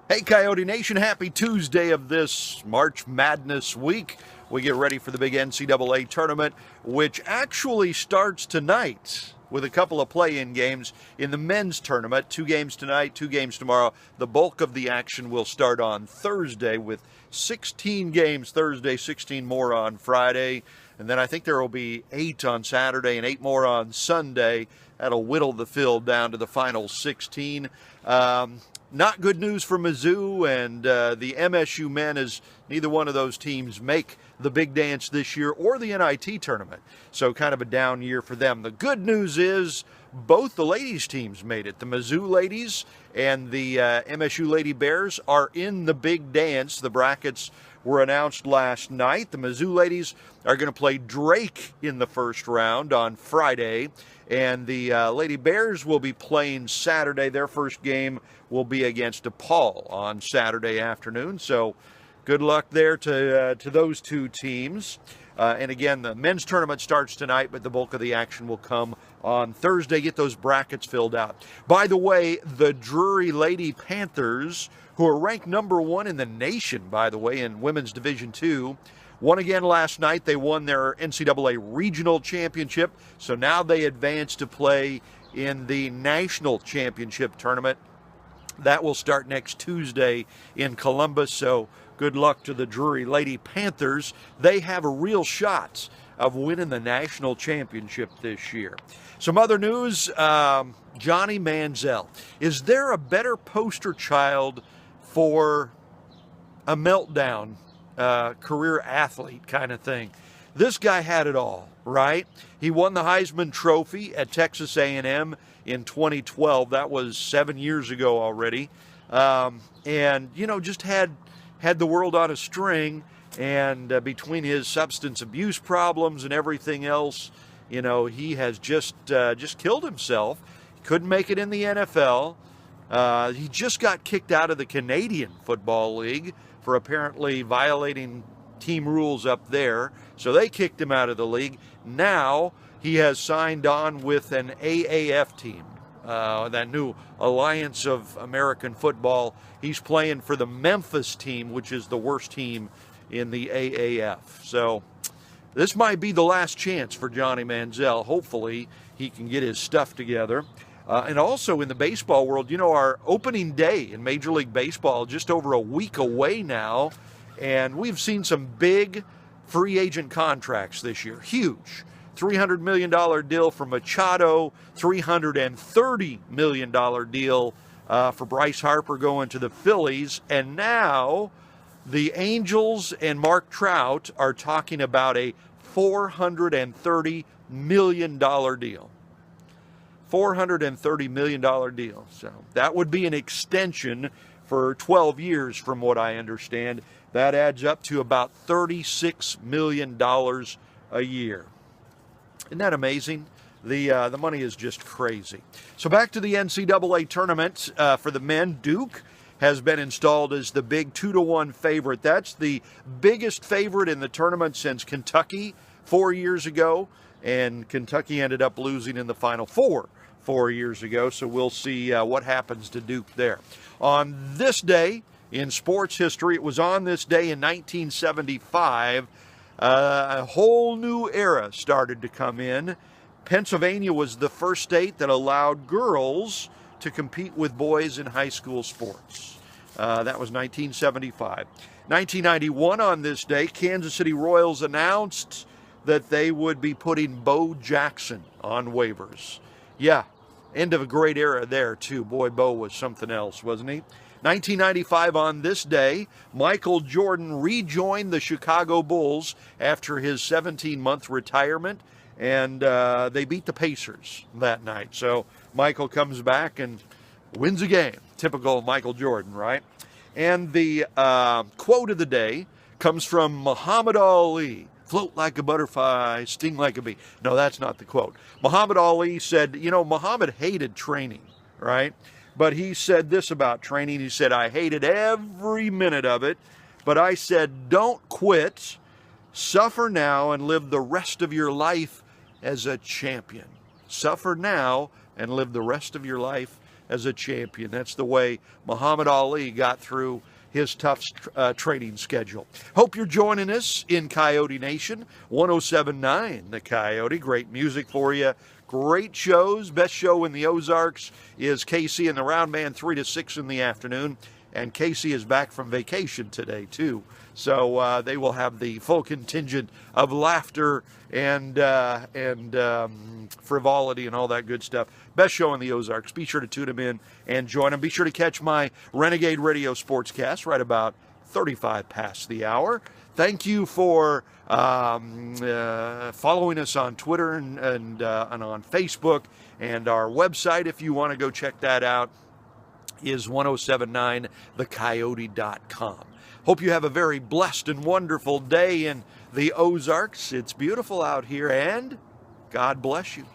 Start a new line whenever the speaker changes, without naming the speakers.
Hey Coyote Nation, happy Tuesday of this March Madness week. We get ready for the big NCAA tournament, which actually starts tonight with a couple of play-in games in the men's tournament. 2 games tonight, 2 games tomorrow. The bulk of the action will start on Thursday with 16 games Thursday, 16 more on Friday. And then I think there will be 8 on Saturday and 8 more on Sunday. That'll whittle the field down to the final 16. Not good news for Mizzou and the MSU men, as neither one of those teams make the big dance this year or the NIT tournament. So kind of a down year for them. The good news is both the ladies teams made it. The Mizzou ladies and the MSU Lady Bears are in the big dance. The brackets were announced last night. The Mizzou ladies are going to play Drake in the first round on Friday, and the Lady Bears will be playing Saturday. Their first game will be against DePaul on Saturday afternoon. So good luck there to those two teams. And again, the men's tournament starts tonight, but the bulk of the action will come on Thursday. Get those brackets filled out. By the way, the Drury Lady Panthers, who are ranked number 1 in the nation, by the way, in Women's Division II, won again last night. They won their NCAA regional championship, so now they advance to play in the national championship tournament. That will start next Tuesday in Columbus, so good luck to the Drury Lady Panthers. They have a real shot of winning the national championship this year. Some other news, Johnny Manzell. Is there a better poster child for a meltdown career athlete kind of thing? This guy had it all, right? He won the Heisman Trophy at Texas A&M in 2012. That was 7 years ago already. And, you know, just had the world on a string. And between his substance abuse problems and everything else, you know, he has just killed himself. He couldn't make it in the NFL. He just got kicked out of the Canadian Football League for apparently violating team rules up there. So they kicked him out of the league. Now he has signed on with an AAF team, that new Alliance of American Football. He's playing for the Memphis team, which is the worst team in the AAF. So this might be the last chance for Johnny Manzell. Hopefully he can get his stuff together. And also in the baseball world, you know, our opening day in Major League Baseball just over a week away now, and we've seen some big free agent contracts this year. Huge. $300 million deal for Machado, $330 million deal for Bryce Harper going to the Phillies, and now the Angels and Mark Trout are talking about a $430 million deal. $430 million deal. So that would be an extension for 12 years from what I understand. That adds up to about $36 million a year. Isn't that amazing? The money is just crazy. So back to the NCAA tournament for the men. Duke has been installed as the big 2-1 favorite. That's the biggest favorite in the tournament since Kentucky 4 years ago. And Kentucky ended up losing in the Final Four 4 years ago. So we'll see what happens to Duke there. On this day in sports history, it was on this day in 1975, a whole new era started to come in. Pennsylvania was the first state that allowed girls to compete with boys in high school sports. That was 1975. 1991 on this day, Kansas City Royals announced that they would be putting Bo Jackson on waivers. Yeah, end of a great era there too. Boy, Bo was something else, wasn't he? 1995 on this day, Michael Jordan rejoined the Chicago Bulls after his 17-month retirement, and they beat the Pacers that night. So Michael comes back and wins a game. Typical Michael Jordan, right? And the quote of the day comes from Muhammad Ali. Float like a butterfly, sting like a bee. No, that's not the quote. Muhammad Ali said, you know, Muhammad hated training, right? But he said this about training. He said, I hated every minute of it, but I said, don't quit. Suffer now and live the rest of your life as a champion. Suffer now and live the rest of your life as a champion. That's the way Muhammad Ali got through his tough training schedule. Hope you're joining us in Coyote Nation, 107.9 The Coyote. Great music for you. Great shows. Best show in the Ozarks is Casey and the Round Man, 3 to 6 in the afternoon. And Casey is back from vacation today, too. So they will have the full contingent of laughter and frivolity and all that good stuff. Best show in the Ozarks. Be sure to tune them in and join them. Be sure to catch my Renegade Radio Sportscast right about 35 past the hour. Thank you for following us on Twitter and on Facebook. And our website, if you want to go check that out, is 1079thecoyote.com. Hope you have a very blessed and wonderful day in the Ozarks. It's beautiful out here, and God bless you.